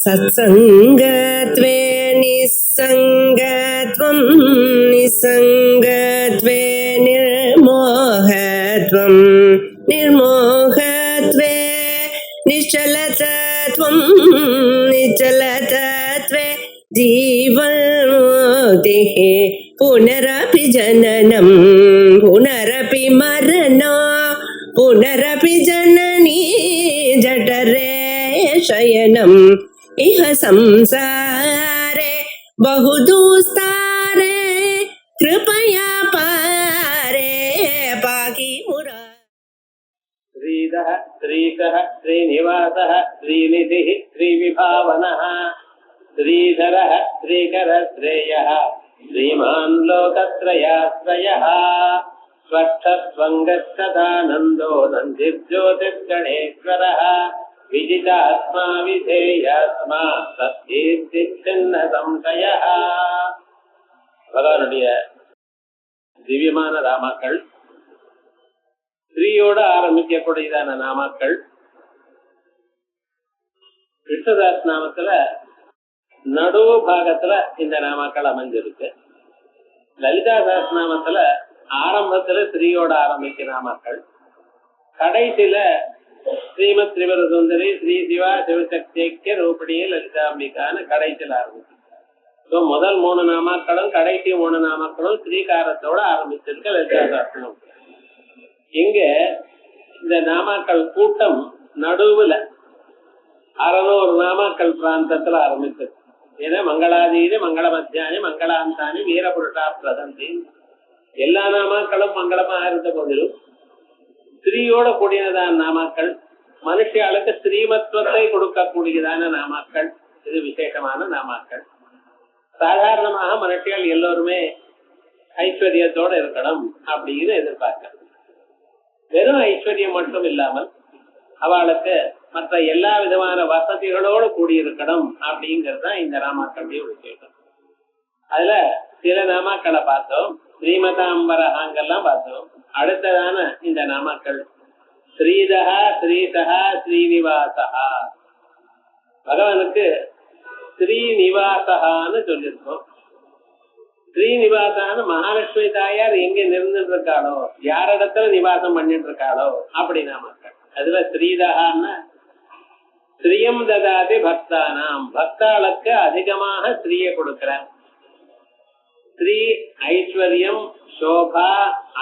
सत्सङ्गत्वे निस्सङ्गत्वं निस्सङ्गत्वे निर्मोहत्वं निर्मोहत्वे निश्चलतत्वं निश्चलतत्वे जीवन्मुक्तिः पुनरपि जननं पुनरपि मरणं पुनरपि जननी जठरे शयनम् इह संसारे बहुदुस्तारे कृपया पारे पाहि मुरा। श्रीधः श्रीकः श्रीनिवासः श्रीनिधिः श्रीविभावनः श्रीधरः श्रीकरः श्रेयः श्रीमान् लोकत्रयाश्रयः स्वस्थस्वङ्गस्तदानन्दो नन्दिर्ज्योतिर्गणेश्वरः विजितात्मा विधेयात्मा சத்கீர்த்திச்சென்ன சம்சயः. பகவானுடைய திவ்யமான நாமாக்கள், ஸ்ரீயோட ஆரம்பிக்கக்கூடியதான நாமாக்கள். கிருஷ்ணதாஸ் நாமத்துல நடுவு பாகத்துல இந்த நாமாக்கள் அமைஞ்சிருக்கு. லலிதா தாஸ் நாமத்துல ஆரம்பத்துல ஸ்ரீயோட ஆரம்பிக்க நாமாக்கள், கடைசியில ஸ்ரீமத் திரிபுர சுந்தரி ஸ்ரீ சிவா சிவசக்திக்கு ரூபடியே லலிதாம்பிகான்னு கடைசியில் ஆரம்பிச்சு. முதல் 3 நாமாக்களும் கடைசி 3 நாமாக்களும் ஸ்ரீகாரத்தோட ஆரம்பிச்சிருக்க லலிதா சாஸ்திரம். இங்க இந்த நாமாக்கள் கூட்டம் நடுவுல 600 நாமாக்கள் பிராந்தத்துல ஆரம்பிச்சது. ஏன்னா மங்களாதீதி மங்கள மத்தியானி மங்களாந்தானி வீரபுருஷா பிரதந்தி எல்லா நாமாக்களும் மங்களமா இருந்த போதிலும் ஸ்ரீயோட கூடியதான நாமாக்கள், மனுஷியாளுக்கு ஸ்ரீமத்துவத்தை கொடுக்கக்கூடியதான நாமாக்கள், இது விசேஷமான நாமாக்கள். சாதாரணமாக மனுஷியால் எல்லோருமே ஐஸ்வர்யத்தோட இருக்கணும் அப்படின்னு எதிர்பார்க்கிறது. வெறும் ஐஸ்வர்யம் மட்டும் இல்லாமல் அவளுக்கு மற்ற எல்லா விதமான வசதிகளோடு கூடியிருக்கணும் அப்படிங்கிறது தான் இந்த நாமாக்களுடைய விசேஷம். அதுல சில நாமாக்களை பார்த்தோம், ஸ்ரீமதாம்பரஹாங்கெல்லாம் பார்த்தோம். அடுத்ததான இந்த நாமாக்கள் ஸ்ரீதஹா ஸ்ரீசஹா ஸ்ரீனிவாசஹா. பகவானுக்கு ஸ்ரீனிவாசகான்னு சொல்லியிருக்கோம். ஸ்ரீனிவாசான்னு மகாலட்சுமி தாயார் எங்க நிறுந்துட்டு இருக்காளோ, யாரிடத்துல நிவாசம் பண்ணிட்டு இருக்காளோ அப்படி நாமாக்கள். அதுல ஸ்ரீதஹான்னா ஸ்ரீயம் ததாதி பக்தானாம், பக்தாளுக்கு அதிகமாக ஸ்ரீயை கொடுக்கிறார். ஸ்ரீ ஐஸ்வர்யம் சோபா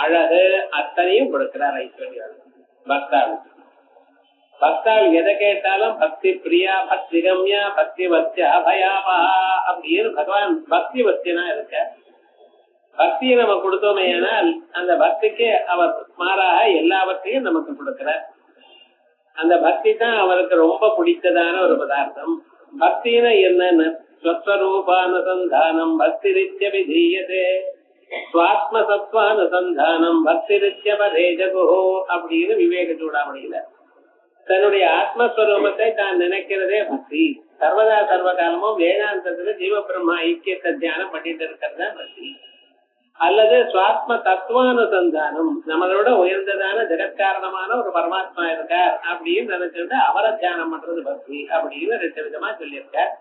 அழகு அத்தனையும் கொடுக்கிறார் ஐஸ்வர்யம் பக்தாள். பக்தாள் எதை கேட்டாலும் பக்தி பிரியா பக்தி கம்யா பக்தி வத்தியா பயாபா அப்படின்னு பகவான் பக்தி வத்தியனா இருக்க. பக்தியை நம்ம கொடுத்தோமே ஆனால் அந்த பக்திக்கு அவர் மாறாக எல்லாவற்றையும் நமக்கு கொடுக்கிறார். அந்த பக்தி தான் அவருக்கு ரொம்ப பிடித்ததான ஒரு பதார்த்தம். பக்தினா என்னன்னு ஸ்வஸ்வரூபானுசந்தானம் பக்திரித்ய விதீயதே சுவாத்மசத்வானுசந்தானம் பக்திரித்ய பதே ஜகுஹோ அப்படின்னு விவேக சூடாமணியில தன்னுடைய ஆத்மஸ்வரூபத்தை தான் நினைக்கிறதே பக்தி. சர்வதா சர்வ காலமும் வேதாந்தத்துல ஜீவ பிரம்மா ஐக்கியத்தை தியானம் பண்ணிட்டு இருக்கிறதா பக்தி. அல்லது சுவாத்ம தத்துவானுசந்தானம், நம்மளோட உயர்ந்ததான ஜெகத்காரணமான ஒரு பரமாத்மா இருக்கார் அப்படின்னு நினைச்சுட்டு அவரை தியானம் பண்றது பக்தி அப்படின்னு 2 விதமா சொல்லியிருக்கார்.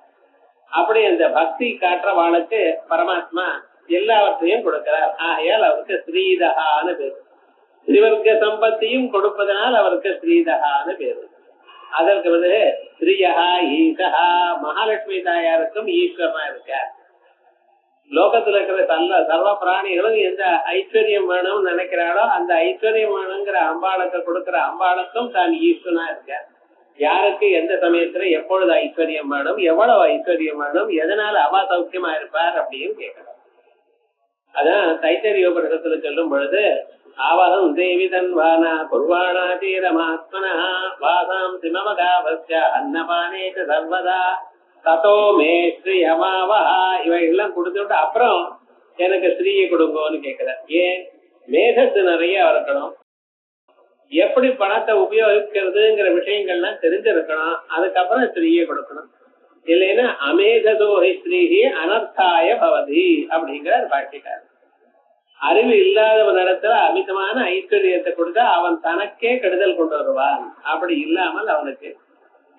அப்படி அந்த பக்தி காட்டுறவாளுக்கு பரமாத்மா எல்லாவற்றையும் கொடுக்கிறார். ஆகையால் அவருக்கு ஸ்ரீதகான்னு பேரு. ஸ்ரீவர்க்க சம்பத்தியும் கொடுப்பதனால் அவருக்கு ஸ்ரீதகான்னு பேரு. அதற்கு வந்து ஸ்ரீயஹா ஈசஹா, மகாலட்சுமி தாயாருக்கும் ஈஸ்வரனா இருக்கார். லோகத்துல இருக்கிற சர்வ பிராணிகளும் எந்த ஐஸ்வர்யம் வேணும்னு நினைக்கிறாளோ அந்த ஐஸ்வர்யம் வேணுங்கிற அம்பாளுக்கு கொடுக்கிற அம்பாளுக்கும் தான் ஈஸ்வரனா இருக்கார். யாருக்கு எந்த சமயத்துல எப்பொழுது ஐஸ்வர்யம் வேணும், எவ்வளவு ஐஸ்வர்யம் வேணும், எதனால அவ சௌக்கியமா இருப்பார் அப்படின்னு கேட்கணும். அதான் தைத்தரிய உபநிஷத்துல சொல்லும் பொழுது ஆவகம் தேவி தன்வானா குர்வாணா தீரமாத்மனா வாசாம் சிமமகாவஸ்ய அன்னபானேச்ச சர்வதா ததோ மே ஸ்ரீ அமாவா இவைகள்லாம் கொடுத்துட்டு அப்புறம் எனக்கு ஸ்ரீயை கொடுங்கன்னு கேட்கிறார். ஏன்? மேதத்து நிறைய இருக்கணும், எப்படி பணத்தை உபயோகிக்கிறதுங்கிற விஷயங்கள்லாம் தெரிஞ்சிருக்கணும், அதுக்கப்புறம் ஸ்ரீயை கொடுக்கணும். இல்லைன்னா அமேததோஹி ஸ்ரீஹி அனர்த்தாய பவதி அப்படிங்கிறார் பாட்டிக்கார். அறிவு இல்லாதவனிடத்துல அமிதமான ஐஸ்வர்யத்தை கொடுத்தா அவன் தனக்கே கெடுதல் கொண்டு வருவான். அப்படி இல்லாமல் அவனுக்கு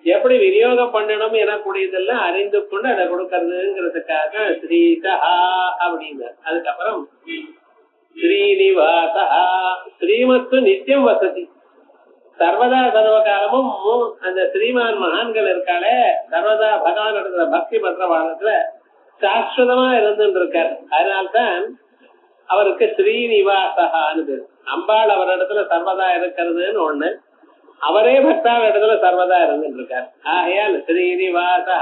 எப்படி விநியோகம் பண்ணணும் எனக்கூடியதெல்லாம் அறிந்து கொண்டு அதை கொடுக்கறதுங்கிறதுக்காக ஸ்ரீதா அப்படிங்க. அதுக்கப்புறம் ஸ்ரீனிவாசா, ஸ்ரீமத்து நித்தியம் வசதி, சர்வதா சர்வகாலமும் அந்த ஸ்ரீமான் மகான்கள் இருக்காளே சர்வதா பகவான் இடத்துல பக்தி பண்ற வாழத்துல சாஸ்வதமா இருந்துட்டு இருக்காரு. அதனால்தான் அவருக்கு ஸ்ரீனிவாசகான்னு பேரு. அம்பாள் அவர் இடத்துல சர்வதா இருக்கிறதுன்னு ஒண்ணு, அவரே பக்தாள் இடத்துல சர்வதா இருந்துட்டு இருக்காரு. ஆகையால் ஸ்ரீனிவாசா,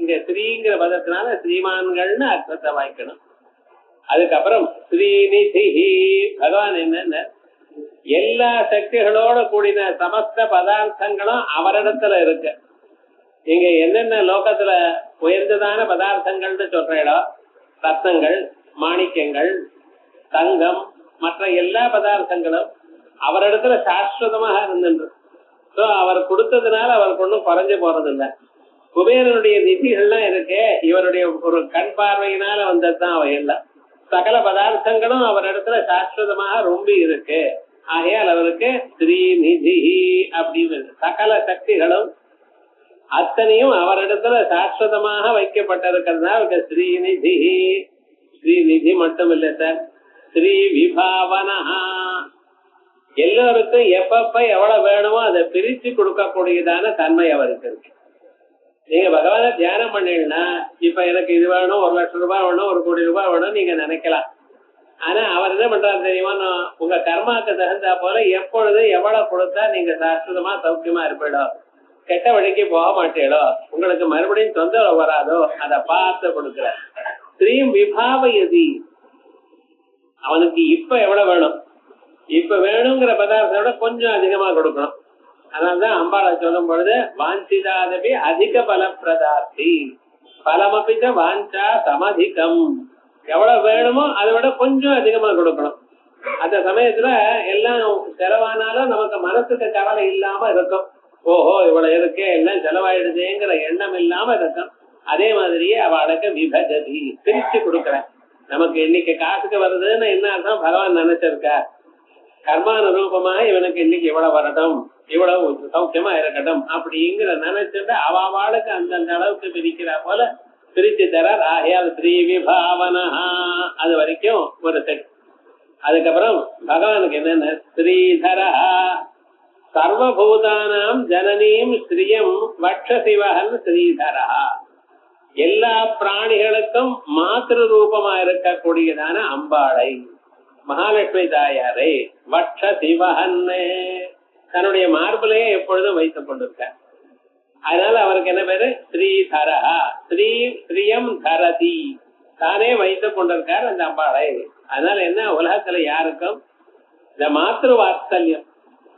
இங்க ஸ்ரீங்கிற பதத்தினால ஸ்ரீமான்கள்னு அர்த்தத்தை வாய்க்கணும். அதுக்கப்புறம் ஸ்ரீநிதி, பகவான் என்னன்னு எல்லா சக்திகளோட கூடின சமஸ்த பதார்த்தங்களும் அவரிடத்துல இருக்கு. நீங்க என்னென்ன லோகத்துல உயர்ந்ததான பதார்த்தங்கள்னு சொல்றீங்களோ, ரத்னங்கள், மாணிக்கங்கள், தங்கம், மற்ற எல்லா பதார்த்தங்களும் அவரிடத்துல சாஸ்வதமாக இருந்துட்டு, அவர் கொடுத்ததுனால அவருக்கு ஒன்றும் குறைஞ்சு போறது இல்லை. குபேரனுடைய நிதிகள்லாம் இருக்கே இவருடைய ஒரு கண் பார்வையினால வந்ததுதான் அவையெல்லாம். சகல பதார்த்தங்களும் அவரிடத்துல சாஸ்வதமாக ரொம்ப இருக்கு. ஆகையால் அவருக்கு ஸ்ரீநிதி அப்படின்னு. சகல சக்திகளும் அத்தனையும் அவரிடத்துல சாஸ்வதமாக வைக்கப்பட்டிருக்கிறதுனா அவருக்கு ஸ்ரீநிதி. ஸ்ரீநிதி மட்டும் இல்லை சார், ஸ்ரீ விபாவனா, எல்லோருக்கும் எப்பப்ப எவ்வளவு வேணுமோ அதை பிரிச்சு கொடுக்கக்கூடியதான தன்மை அவருக்கு இருக்கு. நீங்க பகவான தியானம் பண்ணீங்கன்னா இப்ப எனக்கு இது வேணும், 1,00,000 ரூபாய் வேணும், 1,00,00,000 ரூபாய் வேணும் நீங்க நினைக்கலாம். ஆனா அவர் என்ன பண்றாரு தெரியுமா, உங்க கர்மாக்கு தகுந்தா போல எப்பொழுது எவ்வளவு கொடுத்தா நீங்க சாஸ்வதமா சௌக்கியமா இருப்பீடோ, கெட்ட வழிக்கு போக மாட்டேடோ, உங்களுக்கு மறுபடியும் தொந்தரவு வராதோ அதை பார்த்து கொடுக்குற. ஸ்ரீம் விபாவயதி, அவனுக்கு இப்ப எவ்வளவு வேணும், இப்ப வேணுங்கிற பதார்த்தோட கொஞ்சம் அதிகமா கொடுக்கணும். அதனால்தான் அம்பாளை சொல்லும் பொழுது வாஞ்சிதாதபி அதிக பலப்பிரதார்த்தி பலமபிச்ச வாஞ்சா சமதிகம், எவ்வளவு வேணுமோ அதை விட கொஞ்சம் அதிகமா கொடுக்கணும். அந்த சமயத்துல எல்லாம் செலவானாலும் நமக்கு மனசுக்கு கவலை இல்லாம இருக்கும். ஓஹோ இவ்வளவு இருக்கே எல்லாம் செலவாயிடுதேங்கிற எண்ணம் இல்லாம இருக்கும். அதே மாதிரியே அவளுக்கு விபஜதி, பிரிச்சு கொடுக்குறேன். நமக்கு இன்னைக்கு காசுக்கு வருதுன்னு என்ன அர்த்தம், பகவான் நினைச்சிருக்க கர்மானுரூபமாக இவனுக்கு இன்னைக்கு இவ்வளவு வரட்டும், இவ்வளவு சௌக்கியமா இருக்கட்டும் அப்படிங்கிற நினைச்சுட்டு அவளுக்கு அந்தந்த அளவுக்கு பிரிக்கிறா போல பிரிச்சு தரார். ஆகையால் ஸ்ரீ விபாவனா, அது வரைக்கும் ஒரு செட். அதுக்கப்புறம் பகவானுக்கு என்னென்ன ஸ்ரீதரா, சர்வபூதானாம் ஜனனீம் ஸ்ரீயம் வட்சசிவகன் ஸ்ரீதரா, எல்லா பிராணிகளுக்கும் மாத்திரு ரூபமா இருக்கக்கூடியதான அம்பாளை மகாலட்சுமி தாயாரை வட்ச சிவகன் தன்னுடைய மார்பிலேயே எப்பொழுதும் வைத்துக் கொண்டிருக்கார். அதனால அவருக்கு என்ன பேரு ஸ்ரீதரா, ஸ்ரீ ஸ்ரீயம் தரதி, தானே வைத்துக் கொண்டிருக்கார் அந்த அம்பாளை. அதனால என்ன, உலகத்துல யாருக்கும் இந்த மாத்திரு வாத்சல்யம்,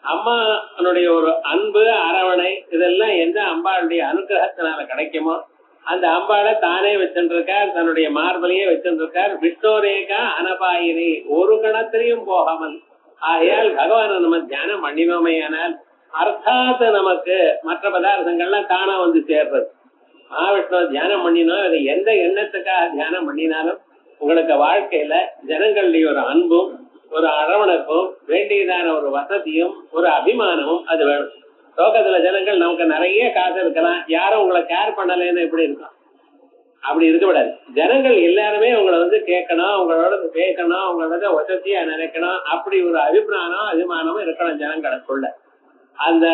அம்மானுடைய ஒரு அன்பு அரவணை இதெல்லாம் எந்த அம்பாளுடைய அனுகிரகத்தினால கிடைக்குமோ அந்த அம்பாளை தானே வச்சுருக்கார், தன்னுடைய மார்பலையே வச்சுருக்கார். விஷ்ணோரேகா அனபாயினி, ஒரு கணத்திலையும் போகாமல். ஆகையால் பகவானை நம்ம தியானம் பண்ணினோமையானால் அர்த்தாத் நமக்கு மற்ற பதார்த்தங்கள்லாம் தானா வந்து சேர்றது. மகாவிஷ்ணுவை தியானம் பண்ணினோம், அதை எந்த எண்ணத்துக்காக தியானம் பண்ணினாலும் உங்களுக்கு வாழ்க்கையில ஜனங்களுடைய ஒரு அன்பும் ஒரு அரவணைப்பும் வேண்டியதான ஒரு வசதியும் ஒரு அபிமானமும் அது வேணும். லோகத்துல ஜனங்கள் நமக்கு நிறைய காசு இருக்கலாம், யாரும் உங்களை கேர் பண்ணலன்னு எப்படி இருக்கும், அப்படி இருக்கக்கூடாது. ஜனங்கள் எல்லாருமே உங்களை வந்து கேட்கணும், உங்களோட பேசணும், உங்களோட வசதியா நினைக்கணும், அப்படி ஒரு அபிமானமும் இருக்கணும் ஜனங்களுக்குள்ள. அந்த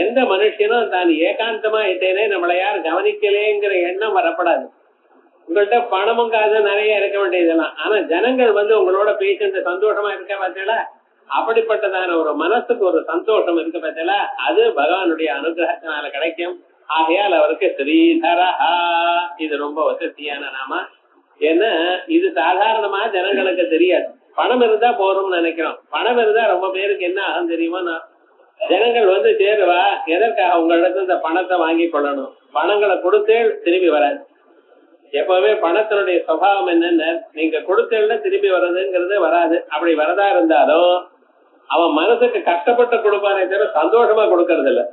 எந்த மனுஷனும் தான் ஏகாந்தமா இட்டேனே நம்மளை யாரும் கவனிக்கலேங்கிற எண்ணம் வரப்படாது. உங்கள்கிட்ட பணமும் காசு நிறைய இருக்க வேண்டியதெல்லாம், ஆனா ஜனங்கள் வந்து உங்களோட பேசிட்டு சந்தோஷமா இருக்க பார்த்தீங்களா, அப்படிப்பட்டதான ஒரு மனசுக்கு ஒரு சந்தோஷம் இருக்கு பார்த்தீங்களா, அது பகவானுடைய அனுகிரகத்தினால கிடைக்கும். ஆகையால் அவருக்கு ஸ்ரீதரா, இது ரொம்ப வசதியான நாம. ஏன்னா இது சாதாரணமா ஜனங்களுக்கு தெரியாது. பணம் இருந்தா போறோம்னு நினைக்கிறோம். பணம் இருந்தா ரொம்ப பேருக்கு என்ன ஆகும் தெரியுமா, ஜனங்கள் வந்து சேருவா, எதற்காக உங்களிடத்துல இந்த பணத்தை வாங்கி கொள்ளணும், பணங்களை கொடுத்தே திரும்பி வராது. எப்பவுமே பணத்தினுடைய சுபாவம் என்னன்னு, நீங்க கொடுத்தேன்னா திரும்பி வர்றதுங்கிறது வராது. அப்படி வரதா இருந்தாலும் அவன் மனசுக்கு கஷ்டப்பட்டு கொடுப்பானே தவிர சந்தோஷமா கொடுக்கறது இல்ல.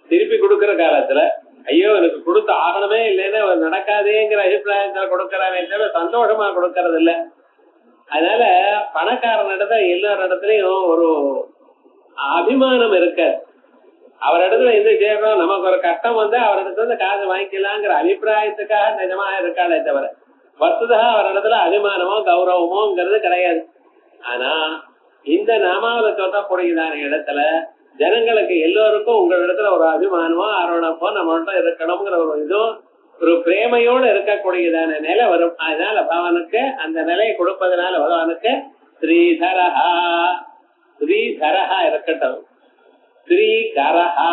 திருப்பி கொடுக்கற காலத்துல ஐயோ எனக்கு கொடுத்த ஆகணுமே இல்லைன்னா நடக்காதேங்கிற அபிப்பிராயத்துல கொடுக்கறானே தவிர சந்தோஷமா கொடுக்கறது இல்ல. அதனால பணக்காரன் இடத்துல எல்லார் இடத்துலயும் ஒரு அபிமானம் இருக்காது. அவரிடத்துல எது சேர்றோம், நமக்கு ஒரு கஷ்டம் வந்து அவரிடத்துல காசு வாங்கிக்கலாங்கிற அபிப்பிராயத்துக்காக நிஜமா இருக்காளே தவிர வஸ்துதா அவரிடத்துல அபிமானமோ கௌரவமோங்கிறது கிடையாது. ஆனா இந்த நாமாவில சொல்லக்கூடியதான இடத்துல ஜனங்களுக்கு எல்லோருக்கும் உங்களிடத்துல ஒரு அபிமானமோ அரவணப்போ நம்மள்ட்ட இருக்கணுங்கிற ஒரு இதுவும் ஒரு பிரேமையோடு இருக்கக்கூடியதான நிலை வரும். அதனால பகவானுக்கு அந்த நிலையை கொடுப்பதனால பகவானுக்கு ஸ்ரீதரஹா ஸ்ரீதரஹா இருக்கட்டும். ஸ்ரீகரஹா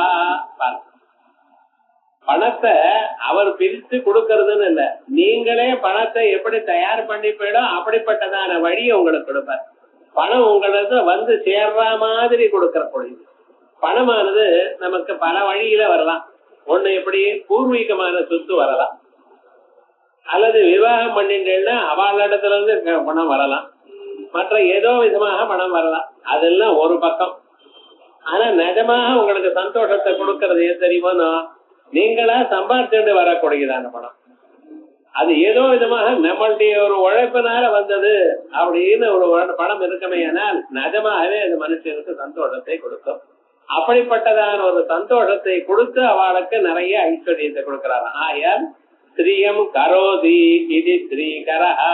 பணத்தை அவர் பிரித்து கொடுக்கறதுன்னு இல்ல, நீங்களே பணத்தை எப்படி தயார் பண்ணி போயிடும் அப்படிப்பட்டதான வழியை உங்களுக்கு கொடுப்பார். பணம் உங்களுக்கு வந்து சேர்ற மாதிரி கொடுக்கற பொழுது பணமானது நமக்கு பல வழியில வரலாம். ஒண்ணு எப்படி பூர்வீகமான சொத்து வரலாம், அல்லது விவாகம் பண்ணிட்டேன்னா அவளிடத்துல இருந்து பணம் வரலாம், மற்ற ஏதோ விதமாக பணம் வரலாம். அதெல்லாம் ஒரு பக்கம். ஆனா நிஜமாக உங்களுக்கு சந்தோஷத்தை கொடுக்கறது எது தெரியுமோனோ, நீங்களா சம்பாதிச்சுட்டு வரக்கூடியதான பணம். அது ஏதோ விதமாக நம்மளுடைய ஒரு உழைப்பினால வந்தது அப்படின்னு ஒரு பணம் இருக்குமே, ஆனால் நிஜமாகவே அது மனுஷனுக்கு சந்தோஷத்தை கொடுக்கும். அப்படிப்பட்டதான ஒரு சந்தோஷத்தை கொடுத்து அவளுக்கு நிறைய ஐஸ்வர்யத்தை கொடுக்கிறார். ஆயால் ஸ்ரீயம் கரோதி இது ஸ்ரீகரஹா.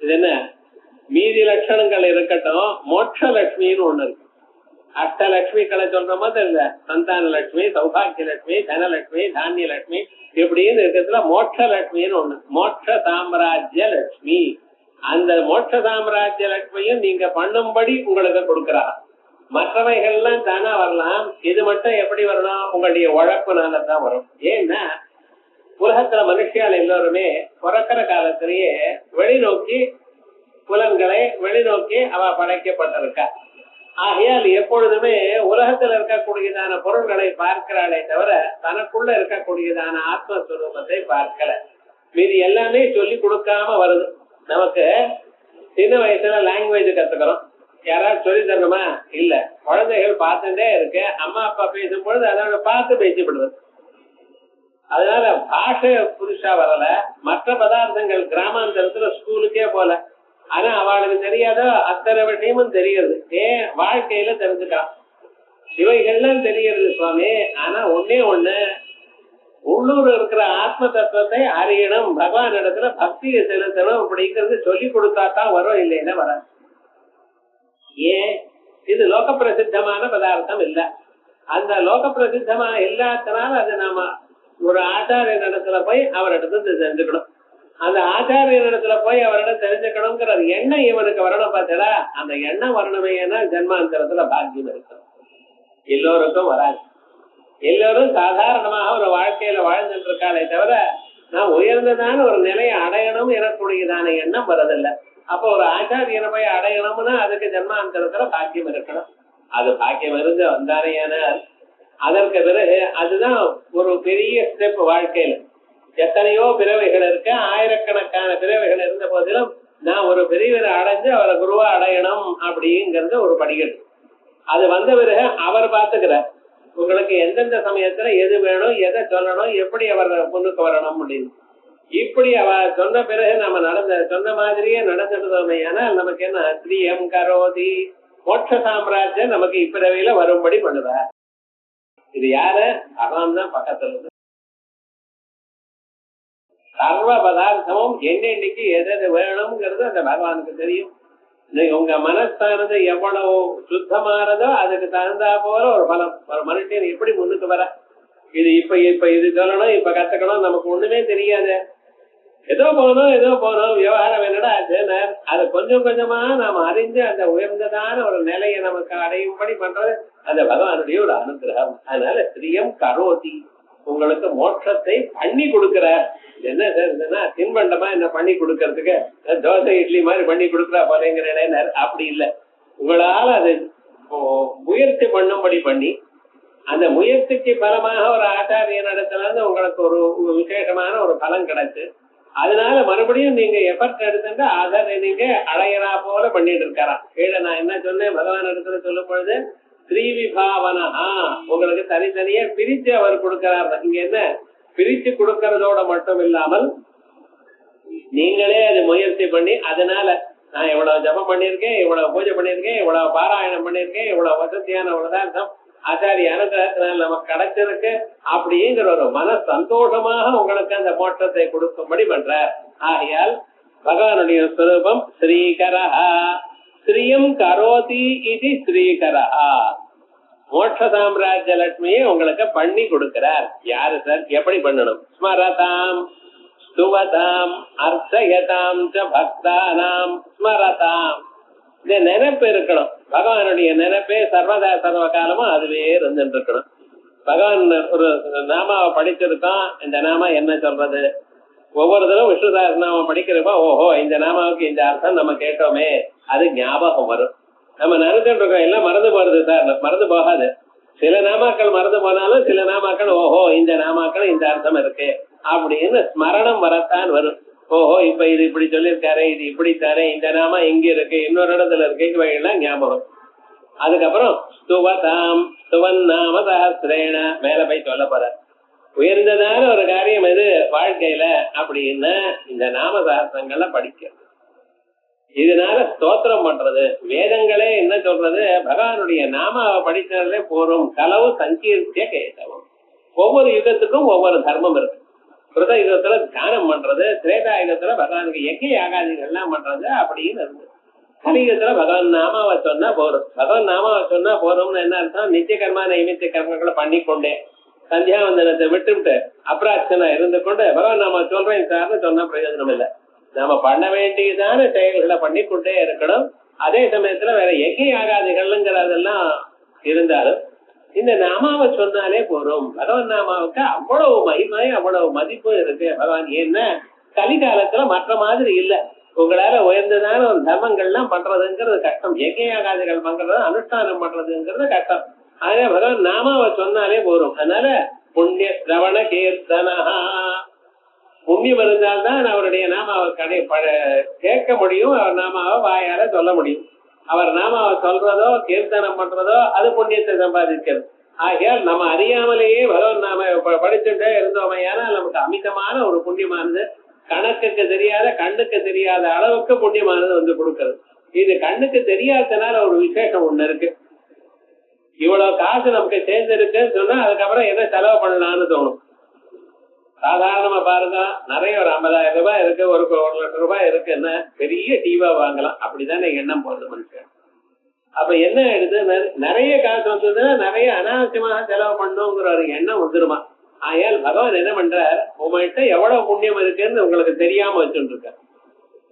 இது என்ன மீதி லட்சணங்கள் இருக்கட்டும், மோட்ச லட்சுமின்னு ஒண்ணு இருக்கு. அஷ்டலட்சுமிகளை சொல்ற மாதிரி இல்ல, சந்தான லட்சுமி, சௌபாகிய லட்சுமி, தனலட்சுமி, தானிய லட்சுமி இப்படின்னு இருக்கிறதுல மோட்ச லட்சுமின்னு ஒண்ணு, மோட்ச சாம்ராஜ்ய லட்சுமி. அந்த மோட்ச சாம்ராஜ்ய லட்சுமியும் நீங்க பண்ணும்படி உங்களுக்கு கொடுக்கிறார். மற்றவைகள்லாம் தானா வரலாம், இது மட்டும் எப்படி வரணும், உங்களுடைய உழைப்புனாலதான் வரும். ஏன்னா உலகத்துல மனுஷியால் எல்லோருமே பிறக்கிற காலத்திலேயே வெளிநோக்கி புலன்களை வெளிநோக்கி அவ படைக்கப்பட்டிருக்கா. ஆகையால் எப்பொழுதுமே உலகத்தில் இருக்கக்கூடியதான பொருள்களை பார்க்கிறாளே தவிர தனக்குள்ள இருக்கக்கூடியதான ஆத்மஸ்வரூபத்தை பார்க்கல. மீது எல்லாமே சொல்லி கொடுக்காம வருது. நமக்கு சின்ன வயசுல லாங்குவேஜ் கத்துக்கிறோம், யாராவது சொல்லி தரணுமா? இல்ல. குழந்தைகள் பார்த்துட்டே இருக்கு, அம்மா அப்பா பேசும் பொழுது அதோட பார்த்து பேசிப்படுது. அதனால பாஷை புதுசா வரல. மற்ற பதார்த்தங்கள் கிராமாந்தரத்துல ஸ்கூலுக்கே போல, ஆனா அவளுக்கு தெரியாதோ அத்தனை விஷயமும் தெரியுது. ஏன் வாழ்க்கையில தெரிஞ்சுக்கலாம், இவைகள்லாம் தெரியுது சுவாமி. ஆனா ஒன்னே ஒண்ணு, உள்ளூர் இருக்கிற ஆத்ம தத்துவத்தை அறியணும், பகவான் இடத்துல பக்தியை செலுத்தணும் அப்படிங்கிறது சொல்லி கொடுத்தா தான் வரும், இல்லைன்னா வராது. ஏன்? இது லோக பிரசித்தமான பதார்த்தம் இல்ல. அந்த லோக பிரசித்தமா இல்லாதனால அது நாம ஒரு ஆச்சாரிய இடத்துல போய் அவரிடத்துல தெரிஞ்சுக்கணும். அந்த ஆச்சாரிய இடத்துல போய் அவரிடம் தெரிஞ்சுக்கணுங்கிற எண்ணம் இவனுக்கு வரணும். பார்த்தா அந்த எண்ணம் வரணுமே, ஏன்னா ஜென்மாந்தரத்துல பாக்கியம் இருக்கணும். எல்லோருக்கும் வராது. எல்லோரும் சாதாரணமாக ஒரு வாழ்க்கையில வாழ்ந்துட்டு இருக்காளே தவிர நான் உயர்ந்ததான ஒரு நிலையை அடையணும் எனக்கூடியதான எண்ணம் வரதில்லை. அப்போ ஒரு ஆச்சாரியனை போய் அடையணும்னா அதுக்கு ஜென்மாந்தரத்துல பாக்கியம் இருக்கணும். அது பாக்கியம் இருந்து வந்தானேயானால் அதற்கு பிறகு அதுதான் ஒரு பெரிய ஸ்டெப் வாழ்க்கையில. எத்தனையோ பிறவைகள் இருக்கு, ஆயிரக்கணக்கான பிறவைகள் இருந்த போதிலும் நான் ஒரு பெரியவரை அடைஞ்சு அவரை குருவா அடையணும் அப்படிங்கிறது ஒரு படிக்கட்டு. அது வந்த பிறகு அவர் பார்த்துக்கிறார் உங்களுக்கு எந்தெந்த சமயத்துல எது வேணும், எதை சொல்லணும், எப்படி அவர் முன்னுக்கு வரணும் அப்படின்னு. இப்படி அவ சொன்ன பிறகு நம்ம சொன்ன மாதிரியே நடந்துட்டோமே, ஆனால் நமக்கு என்ன ஸ்ரீயம் கரோதி மோட்ச சாம்ராஜ்யம் நமக்கு இப்பிறவையில வரும்படி பண்ணுவார். இது யாரு? பகவான் தான் பக்கத்துல இருந்து சர்வ பதார்த்தமும் என்னென்னைக்கு எது வேணும்ங்கிறது அந்த பகவானுக்கு தெரியும். உங்க மனசானது எவ்வளவு சுத்தமானதோ அதுக்கு தகுந்தா போல ஒரு பலம். ஒரு மனுஷன் எப்படி முன்னுக்கு வர, இது இப்ப இது சொல்லணும், இப்ப கத்துக்கணும், நமக்கு ஒண்ணுமே தெரியாது. ஏதோ போனோம் விவகாரம் என்னடா அது கொஞ்சம் கொஞ்சமா நாம அறிஞ்சு அந்த உயர்ந்ததான ஒரு நிலையை நமக்கு அடையும்படி பண்றது அந்த பகவானுடைய ஒரு அனுகிரகம். அதனால ஸ்ரீயம் கரோதி உங்களுக்கு மோட்சத்தை பண்ணி கொடுக்கிறார். என்ன சார் தின்பண்டமா என்ன பண்ணி கொடுக்கறதுக்கு தோசை இட்லி மாதிரி பண்ணி கொடுக்குறா போலேங்கிற அப்படி இல்லை. உங்களால அது முயற்சி பண்ணும்படி பண்ணி அந்த முயற்சிக்கு பலமாக ஒரு ஆச்சாரிய நடத்துல இருந்து உங்களுக்கு ஒரு விசேஷமான ஒரு பலம் கிடைச்சு அதனால மறுபடியும் நீங்க எஃபர்ட் எடுத்துட்டு அதை நீங்க அடையறா போல பண்ணிட்டு இருக்காராம். கீழே நான் என்ன சொன்னேன், பகவான் இடத்துல சொல்லும் பொழுது ஸ்ரீவிபாவனா உங்களுக்கு தனித்தனியா பிரிச்சு அவர் கொடுக்கிறார். இங்க என்ன பிரிச்சு கொடுக்கறதோட மட்டும் இல்லாமல் நீங்களே அது முயற்சி பண்ணி அதனால நான் இவ்வளவு ஜபம் பண்ணிருக்கேன், இவ்வளவு பூஜை பண்ணிருக்கேன், இவ்வளவு பாராயணம் பண்ணிருக்கேன், இவ்வளவு வசதியான உலதார்த்தம் ஆச்சாரிய அனுகிரகத்தினால் நமக்கு கிடைச்சிருக்கு அப்படிங்கிற ஒரு மன சந்தோஷமாக உங்களுக்கு அந்த மோட்சத்தை கொடுக்கும்படி பண்றார். ஆகையால் பகவானுடைய ஸ்வரூபம் ஸ்ரீகரஹா. ஸ்ரீயம் கரோதி இது ஸ்ரீகரஹா. மோட்ச சாம்ராஜ்ய லட்சுமியை உங்களுக்கு பண்ணி கொடுக்கிறார். யாரு சார்? எப்படி பண்ணணும்? ஸ்மரதாம் ஸ்துவதாம் அர்ச்சயதாம் ச பக்தானாம் ஸ்மரதாம். இந்த நினைப்பு இருக்கணும். பகவானுடைய நினைப்பே சர்வதா சர்வ காலமும் அதுவே இருந்துட்டு இருக்கணும். பகவான் ஒரு நாமாவை படிச்சிருக்கோம், இந்த நாமா என்ன சொல்றது? ஒவ்வொரு தடவை விஷ்ணுதாஸ் நாமம் படிக்கிறப்ப ஓஹோ இந்த நாமாவுக்கு இந்த அர்த்தம் நம்ம கேட்டோமே, அது ஞாபகம் வரும். நம்ம நினைச்சுட்டு இருக்கோம் எல்லாம் மறந்து போறது சார், மறந்து போகாது. சில நாமாக்கள் மறந்து போனாலும் சில நாமாக்கள் ஓஹோ இந்த நாமாக்கள் இந்த அர்த்தம் இருக்கு அப்படின்னு ஸ்மரணம் வரத்தான் வரும். ஓஹோ இப்ப இது இப்படி சொல்லியிருக்காரு, இது இப்படித்தானே, இந்த நாமா எங்க இருக்கு, இன்னொரு இடத்துல இருக்கு, இவையெல்லாம் ஞாபகம். அதுக்கப்புறம் ஸ்துவதாம் ஸ்துவன் நாம சஹஸ்ரேன மேல போய் சொல்ல போற உயர்ந்ததான ஒரு காரியம் எது வாழ்க்கையில அப்படின்னா இந்த நாம சஹஸ்ரங்கள்ல படிக்கிறது. இதனால ஸ்தோத்திரம் பண்றது. வேதங்களே என்ன சொல்றது? பகவானுடைய நாமாவை படிச்சதுலே போரும். கலவு சங்கீர்த்திய கேசவம். ஒவ்வொரு யுகத்துக்கும் ஒவ்வொரு தர்மம் இருக்கு. கிருத யுகத்துல தியானம் பண்றது, திரேதா யுகத்துல பகவானுக்கு யஜ்ஞ யாகாதிகள்லாம் பண்றது அப்படின்னு இருக்கு. கலியுகத்துல பகவான் நாமாவை சொன்னா போரும். பகவான் நாமாவை சொன்னா போரும்னு என்ன அர்த்தம்? நித்திய கர்மா நைமித்திய கர்மங்களை பண்ணிக்கொண்டே சந்தியாவந்தனத்தை விட்டுவிட்டு அப்ராட்சனா இருந்து கொண்டு பகவான் நாம சொல்றேன் சார்னு சொன்னா பிரயோஜனம் இல்லை. நாம பண்ண வேண்டியதான செயல்களை பண்ணிக்கொண்டே இருக்கணும். அதே சமயத்துல வேற யஜ்ஞ யாகாதிகள்ங்கிறதெல்லாம் இருந்தாலும் இந்த நாமாவை சொன்னாலே போரும். பகவான் நாமாவுக்கு அவ்வளவு மகிமை, அவ்வளவு மதிப்பு இருக்கு. பகவான் ஏன்னா கலிகாலத்துல மற்ற மாதிரி இல்ல. உங்களால உயர்ந்ததான ஒரு தர்மங்கள்லாம் பண்றதுங்கிறது கஷ்டம். யஜ்ஞ யாகாதிகள் பண்றது, அனுஷ்டானம் பண்றதுங்கிறது கஷ்டம். அதே பகவான் நாமாவை சொன்னாலே போரும். அதனால புண்ணிய சிரவண கீர்த்தனா, புண்ணியம் இருந்தால்தான் அவருடைய நாமாவை கேட்க முடியும். அவர் நாமாவை வாயால சொல்ல முடியும். அவர் நாமாவை சொல்றதோ கீர்த்தனம் பண்றதோ அது புண்ணியத்தை சம்பாதிக்கிறது. ஆகையால் நம்ம அறியாமலேயே பகவான் நாம படிச்சுட்டே இருந்தோமையானா நமக்கு அமிதமான ஒரு புண்ணியமானது, கணக்குக்கு தெரியாத கண்ணுக்கு தெரியாத அளவுக்கு புண்ணியமானது வந்து கொடுக்கிறது. இது கண்ணுக்கு தெரியாதனால ஒரு விசேஷம் ஒண்ணு இருக்கு. இவ்வளவு காசு நமக்கு சேர்ந்திருக்குன்னு சொன்னா அதுக்கப்புறம் என்ன செலவு பண்ணலாம்னு தோணும். சாதாரணமா பாருங்க, நிறைய ஒரு 50,000 ரூபாய் இருக்கு, ஒரு 1,00,000 ரூபாய் இருக்குன்னா பெரிய டிவா வாங்கலாம். அப்படித்தானே எண்ணம் போறது மனுஷன். அப்ப என்ன ஆயிடுது? நிறைய காசு வந்ததுன்னா நிறைய அனாவசியமாக செலவு பண்ணுங்கிற ஒரு எண்ணம் வந்துருமா. ஆயால் பகவான் என்ன பண்றார்? உங்ககிட்ட எவ்வளவு புண்ணியம் இருக்குன்னு உங்களுக்கு தெரியாம வச்சுட்டு இருக்க.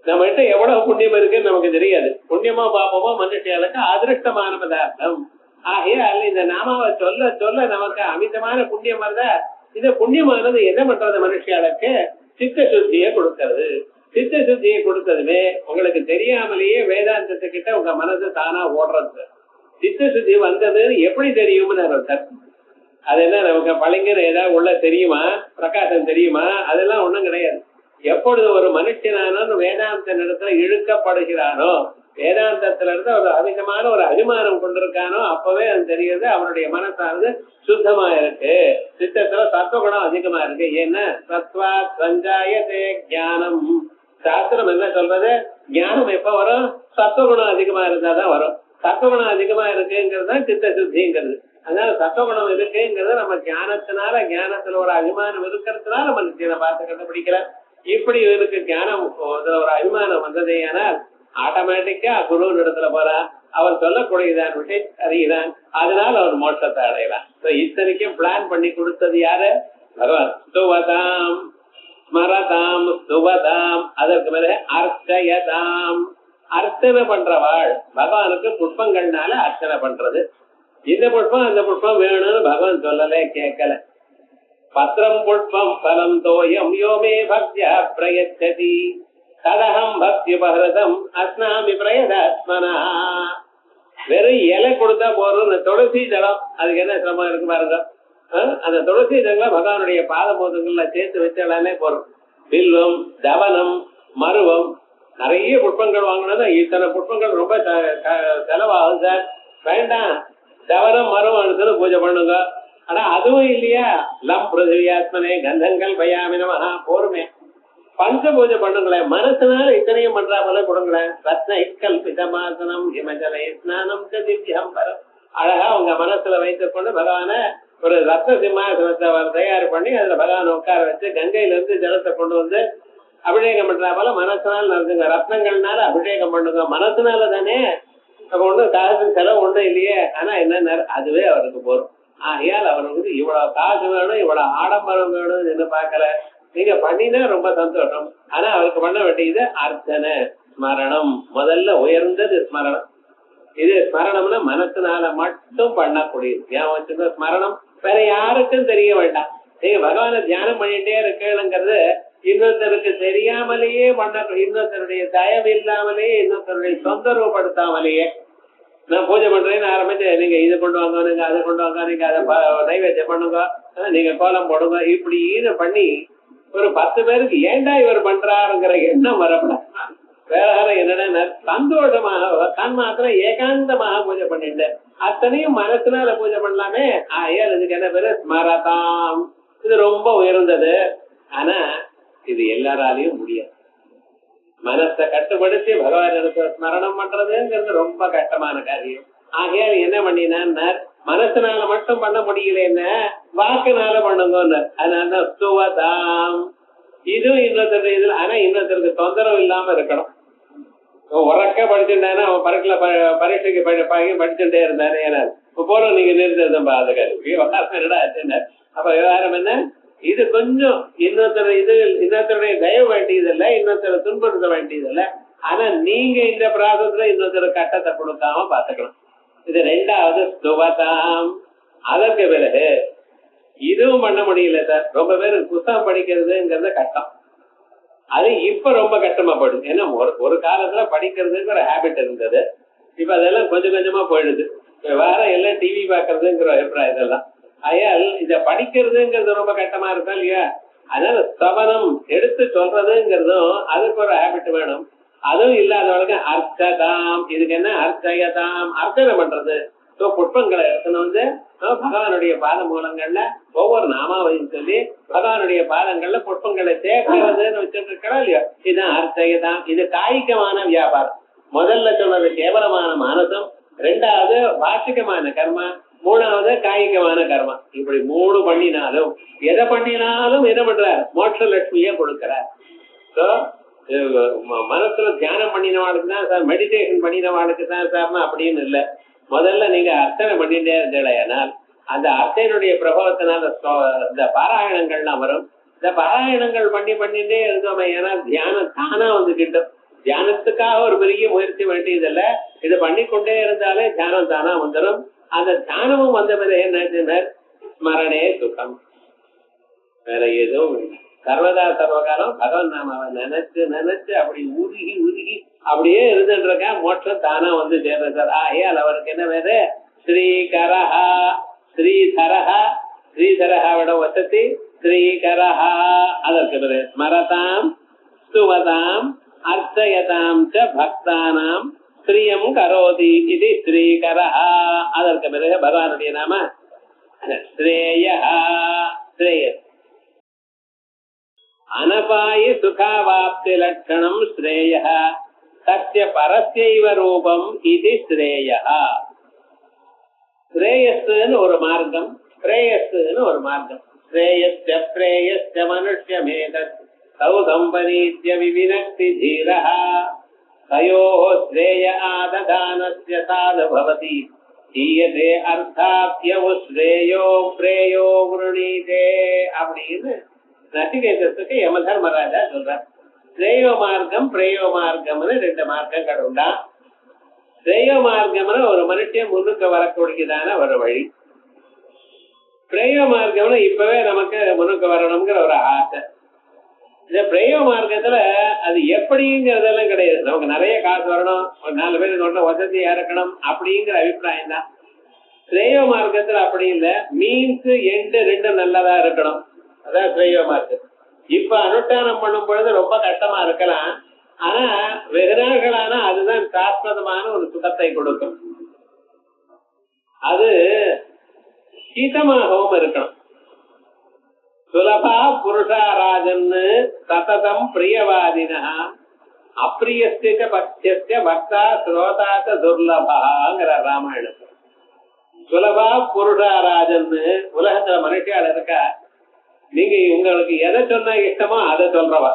நம்ம கிட்ட எவ்வளவு புண்ணியம் இருக்குன்னு நமக்கு தெரியாது. புண்ணியமா பாப்போமோ மனுஷியாளுக்கு அதிருஷ்டமான பதார்த்தம். ஆகையால் இந்த நாமாவை சொல்ல சொல்ல நமக்கு அமிதமான புண்ணியம் வருதா. இந்த புண்ணியமானது என்ன பண்றது? மனுஷியாளுக்கு சித்த சுத்தியை கொடுக்கிறது. சித்த சுத்தியை கொடுத்ததுமே உங்களுக்கு தெரியாமலேயே வேதாந்தத்துக்கிட்ட உங்க மனசு தானா ஓடுறது. சித்த சுத்தி வந்ததுன்னு எப்படி தெரியும்னு ஒருத்தர், அது என்ன நமக்கு பளிங்குன்னு ஏதாவது உள்ள தெரியுமா, பிரகாசம் தெரியுமா? அதெல்லாம் ஒண்ணும் கிடையாது. எப்பொழுது ஒரு மனுஷனானு வேதாந்த இடத்துல இழுக்கப்படுகிறானோ, வேதாந்தத்துல இருந்து ஒரு அதிகமான ஒரு அபிமானம் கொண்டிருக்கானோ, அப்பவே அது தெரியுது அவனுடைய மனசானது சுத்தமா இருக்கு. சித்தத்துல சத்துவகுணம் அதிகமா இருக்கு. ஏன்னா சத்வா சஞ்சாயதே ஞானம். சாஸ்திரம் என்ன சொல்றது? ஞானம் எப்ப வரும்? சத்துவகுணம் அதிகமா இருந்தாதான் வரும். சத்துவகுணம் அதிகமா இருக்குங்கிறது தான் சித்த சுத்திங்கிறது. அதனால சத்துவகுணம் இருக்குங்கிறது நம்ம ஞானத்தினால, ஞானத்துல ஒரு அபிமானம் இருக்கிறதுனால மனுஷனை பார்த்து கண்டுபிடிக்கல. இப்படி இவருக்கு ஞானம் ஒரு அபிமானம் வந்ததே ஆனால் ஆட்டோமேட்டிக்கா குரு இடத்துல போறா, அவர் சொல்லக்கூடியதான் விஷயம் அறிகிறான். அதனால அவர் மோட்சத்தை அடையலாம். இத்தனைக்கும் பிளான் பண்ணி கொடுத்தது யாரு? பகவான். ஸ்துவதாம் ஸ்மரதாம் ஸ்துவதாம். அதற்கு மேல அர்ச்சயதாம். அர்ச்சனை பண்றவாள் பகவானுக்கு புஷ்பங்கள்னால அர்ச்சனை பண்றது. இந்த புஷ்பம் அந்த புஷ்பம் வேணும்னு பகவான் சொல்லல, கேட்கல. பத்திரம் புஷ்பம் பலம் தோயம் யோமே பக்தியா பிரயச்சதி ததகம் பக்தி உபஹிருதம் அஸ்னாமி பிரயதாத்மனா. வெறும் இலை கொடுத்தா போறோம். துளசி தளம் அதுக்கு என்ன சிரமம் இருக்கு பாருங்க. அந்த துளசி தளம் பகவானுடைய பாதபோதங்கள்ல சேர்த்து வச்சாலே போறோம். வில்வம், தவனம், மருவம், நிறைய புஷ்பங்கள் வாங்கினது. இத்தனை புஷ்பங்கள் ரொம்ப செலவாகும் சார், வேண்டாம். தவனம் மரம் எடுத்து பூஜை பண்ணுங்க. ஆனா அதுவும் இல்லையா, லம் பிருத்திவியாத்மனே கந்தங்கள் பயாமினமஹா போருமே. பஞ்ச பூஜை பண்ணுங்களேன். மனசுனால இத்தனையும் பண்றா போல கொடுங்களேன். ரத்ன கல்பிதமாசனம் ஹிமஜல ஸ்நானம் திவ்யம் பரம். அழகா உங்க மனசுல வைத்துக் கொண்டு பகவான ஒரு ரத்ன சிம்மாசனத்தை தயார் பண்ணி அதுல பகவான் உட்கார வச்சு கங்கையில இருந்து ஜலத்தை கொண்டு வந்து அபிஷேகம் பண்றா போல மனசுனால நடந்துங்க. ரத்னங்கள்னால அபிஷேகம் பண்ணுங்க, மனசுனால தானே. அப்ப ஒண்ணும் காசு செலவு ஒன்றும் இல்லையே. ஆனா என்ன அதுவே அவருக்கு போறோம். ஆகையால் அவருக்கு இவ்வளவு காசு வேணும், இவ்வளவு ஆடம்பரம் வேணும்னு என்ன பார்க்கல. நீங்க பண்ணினா ரொம்ப சந்தோஷம். ஆனா அவருக்கு பண்ண வேண்டியது அர்ச்சனை ஸ்மரணம். முதல்ல உயர்ந்தது ஸ்மரணம். இது ஸ்மரணம்னா மனசுனால மட்டும் பண்ணக்கூடியது. ஏன் வச்சுக்க ஸ்மரணம் வேற யாருக்கும் தெரிய வேண்டாம். நீங்க பகவான தியானம் பண்ணிட்டே இருக்கணுங்கிறது இன்னொருத்தருக்கு தெரியாமலேயே பண்ண, இன்னொருத்தருடைய தயவு இல்லாமலேயே, இன்னொருத்தருடைய தொந்தரவுப்படுத்தாமலேயே. நான் பூஜை பண்றேன்னு ஆரம்பிச்சு நீங்க இது கொண்டு வாங்க, நீங்க அதை கொண்டு வாங்க, நீங்க அதை நைவேத்தியம் பண்ணுங்க, நீங்க கோலம் போடுங்க, இப்படின்னு பண்ணி ஒரு 10 பேருக்கு ஏண்டா இவர் பண்றாருங்கிற எண்ணம் வரப்பட வேற என்னன்னா சந்தோஷமாக தான் மாத்திரம் ஏகாந்தமாக பூஜை பண்ணிட்டு அத்தனையும் மனசுனால பூஜை பண்ணலாமே. ஆயால் இதுக்கு என்ன பேரு ஸ்மரதாம். இது ரொம்ப உயர்ந்தது. ஆனா இது எல்லாராலையும் முடியாது. மனசை கட்டுப்படுத்தி பகவான் ஸ்மரணம் பண்றதுங்கிறது ரொம்ப கஷ்டமான காரியம். ஆகையால் என்ன பண்ணினார், மனசுனால மட்டும் பண்ண முடியலன்னு வாக்குனால பண்ணுங்க. அதனால ஸ்துவதாம். இதுவும் இன்னொருத்தர் இதுல, ஆனா இன்னொருத்தருக்கு தொந்தரவு இல்லாம இருக்கணும். உறக்க படிச்சுட்டானா அவன் பரீட்சைக்கு படிச்சுட்டே இருந்தானே. ஏன்னா இப்ப போற நீங்க நிறுத்தம் பாதுகாப்பு. அப்ப விவகாரம் என்ன, இது கொஞ்சம் இன்னொருத்தருடைய தயவு வேண்டியதில்லை, இன்னொருத்தரை துன்படுத்த வேண்டியதில்லை. ஆனா நீங்க இந்த பிராசத்துல இன்னொருத்தர் கட்டத்தை கொடுக்காம பாத்துக்கலாம். இது 2வது ஸ்துவதாம். அதற்கு பிறகு இதுவும் பண்ண முடியல சார். ரொம்ப பேரு புத்தகம் படிக்கிறதுங்கிறது கஷ்டம். அது இப்ப ரொம்ப கஷ்டமா போயிடுது. ஏன்னா ஒரு காலத்துல படிக்கிறதுங்கிற ஹேபிட் இருந்தது. இப்ப அதெல்லாம் கொஞ்சம் கொஞ்சமா போயிடுது. வேற எல்லாம் டிவி பாக்குறதுங்கிற அபிப்பிராயம் இதெல்லாம். ஆயால் இத படிக்கிறதுங்கிறது ரொம்ப கஷ்டமா இருக்கா இல்லையா? அதனால ஸ்தவனம் எடுத்து சொல்றதுங்கிறதும் அதுக்கு ஒரு ஹேபிட் வேணும். அதுவும் இல்லாதவளுக்கு அர்ச்சதாம். இதுக்கு என்ன அர்ச்சயதாம், அர்ச்சனை பண்றது. புஷ்பங்களை எடுத்துன்னு வந்து பகவானுடைய பாத மூலங்கள்ல ஒவ்வொரு நாமாவையும் சொல்லி பகவானுடைய பாதங்கள்ல புஷ்பங்களை சேர்க்கிறதுன்னு வச்சுட்டு இருக்கா இல்லையா? இதுதான் அர்ச்சயதாம். இது காய்கமான வியாபாரம். முதல்ல சொன்னது கேவலமான மானசம், 2வது வார்ஷிகமான கர்மா, 3வது காய்கமான கர்மா. இப்படி 3 பண்ணினாலும் எதை பண்ணினாலும் என்ன பண்றார், மோட்ச லட்சுமியை கொடுக்கிறார். மனசுல தியானம் பண்ணினவாளுக்கு தான் சார், மெடிடேஷன் பண்ணினவாளுக்கு தான் சார் அப்படின்னு இல்லை. முதல்ல நீங்க அர்ச்சனை பண்ணிட்டே இருந்தீங்கன்னால் அந்த அர்ச்சனையுடைய பிரபாவத்தினால இந்த பாராயணங்கள்லாம் வரும். இந்த பாராயணங்கள் பண்ணிட்டே இருந்தோமே, ஏன்னா தியானம் தானா வந்து கிட்டும். தியானத்துக்காக ஒரு பெரிய முயற்சி வேண்டியதில்லை. இது பண்ணிக்கொண்டே இருந்தாலே தியானம் தானா வந்துடும். அந்த தியானமும் வந்த பிறகு என்ன, ஸ்மரணே சுகம். வேற எதுவும் இல்லை. சர்வதா சர்வகாலம் பகவன் நாமாவை நினைச்சு நினைச்சு அப்படி உருகி உருகி அப்படியே இருந்துருக்க மோட்சம் தானா வந்து சேர்ந்தார். ஆகையால் அவருக்கு என்ன வேறு, ஸ்ரீகரஹா ஸ்ரீதரஹா, ஸ்ரீதரஹாவோட வசதி ஸ்ரீகரஹா. அதற்கு பிறகு ஸ்மரதாம் ஸ்துவதாம் அர்ச்சயதாம் ச பக்தானாம் ஸ்ரீயம் கரோதி இது ஸ்ரீகரஹா. அதற்கு பிறகு பகவானுடைய நாம ஸ்ரேயா. ஸ்ரேயஸ் அனபாயி சுகாவாப்தி லட்சணம் ஸ்ரேய சத்ய பரஸ்யைவ ரூபம் இது ஸ்ரேய. ஸ்ரேயஸ்ன்னு ஒரு மார்க்கம், பிரேயஸ்ன்னு ஒரு மார்க்கம். ஸ்ரேயஸ்ய பிரேயஸ்ய மனுஷ்யமேதத் சௌதம்பனீத்ய விவினக்தி தீரஹ தயோः ஸ்ரேய ஆததானஸ்ய சாது பவதி தீயதே அர்த்தாத்யவு ஸ்ரேயோ பிரேயோ விருணீதே அப்படின்னு நசிகேதத்துக்கு யமதர்மராஜா சொல்றார். ஸ்ரேயோ மார்க்கம் பிரேயோ மார்க்கம்னு 2 மார்க்கங்கள் உண்டா. ஸ்ரேயோ மார்க்கம்னு ஒரு மனுஷன் முன்னுக்கு வரக்கூடியதான ஒரு வழி. பிரேயோ மார்க்கம்னு இப்பவே நமக்கு முன்னுக்கு வரணுங்கிற ஒரு ஆசை. இந்த பிரேயோ மார்க்கத்துல அது எப்படிங்கிறதெல்லாம் கிடையாது. நமக்கு நிறைய காசு வரணும், ஒரு 4 பேருக்கு கொண்ட வசதியா இருக்கணும் அப்படிங்கிற அபிப்பிராயம் தான். ஸ்ரேயோ மார்க்கத்துல அப்படி இல்லை. மீன்ஸ் எண்டு 2 நல்லதா இருக்கணும். அதான் ஸ்ரேயோ மார்க்கம். இப்ப அனுஷ்டானம் பண்ணும் பொழுது ரொம்ப கஷ்டமா இருக்கலாம். ஆனா வெகு நாட்களானா அதுதான் சாஸ்வதமான ஒரு சுகத்தை கொடுக்கும். அது சீதமாகவும் இருக்கணும். சுலபா புருஷாராஜன்னு சததம் பிரியவாதினா அப்பிரியஸ்ய பக்திய பக்தா ஸ்ரோதாச்ச துர்லபாங்கிற ராமாயணம். சுலபா புருஷாராஜன்னு உலகத்துல மனுஷியால இருக்கா. நீங்க உங்களுக்கு எதை சொன்னா இஷ்டமோ அதை சொல்றவா.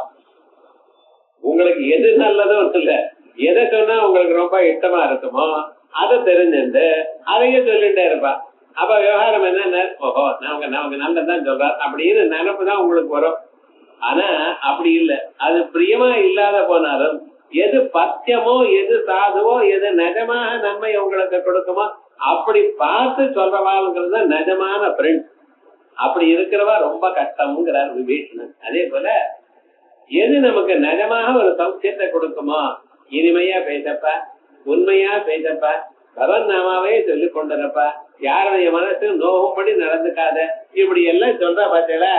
உங்களுக்கு எது நல்லதோ இல்ல, எதை சொன்னா உங்களுக்கு ரொம்ப இஷ்டமா இருக்குமோ அதை தெரிஞ்சுட்டு அதையே சொல்லிட்டே இருப்பா. அப்ப விவகாரம் என்ன, ஓஹோ நமக்கு நல்லதான் சொல்றார் அப்படின்னு நினைப்புதான் உங்களுக்கு வரும். ஆனா அப்படி இல்லை. அது பிரியமா இல்லாத போனாலும் எது பத்தியமோ எது சாதுவோ எது நிஜமாக நன்மை உங்களுக்கு கொடுக்குமோ அப்படி பார்த்து சொல்றவாங்கிறது நிஜமான ஃப்ரெண்ட். அப்படி இருக்கிறவா ரொம்ப கஷ்டம்ங்கிறார் விபீஷணன். அதே போல எது நமக்கு நிஜமாக ஒரு சௌக்கியத்தை கொடுக்குமோ இனிமையா பேசப்பா, உண்மையா பேசப்பா, பகவன் நாமாவே சொல்லி கொண்டிருப்பா, யாருடைய மனசு நோகும்படி நடந்துக்காத, இப்படி எல்லாம் சொல்ற பார்த்தீங்களா.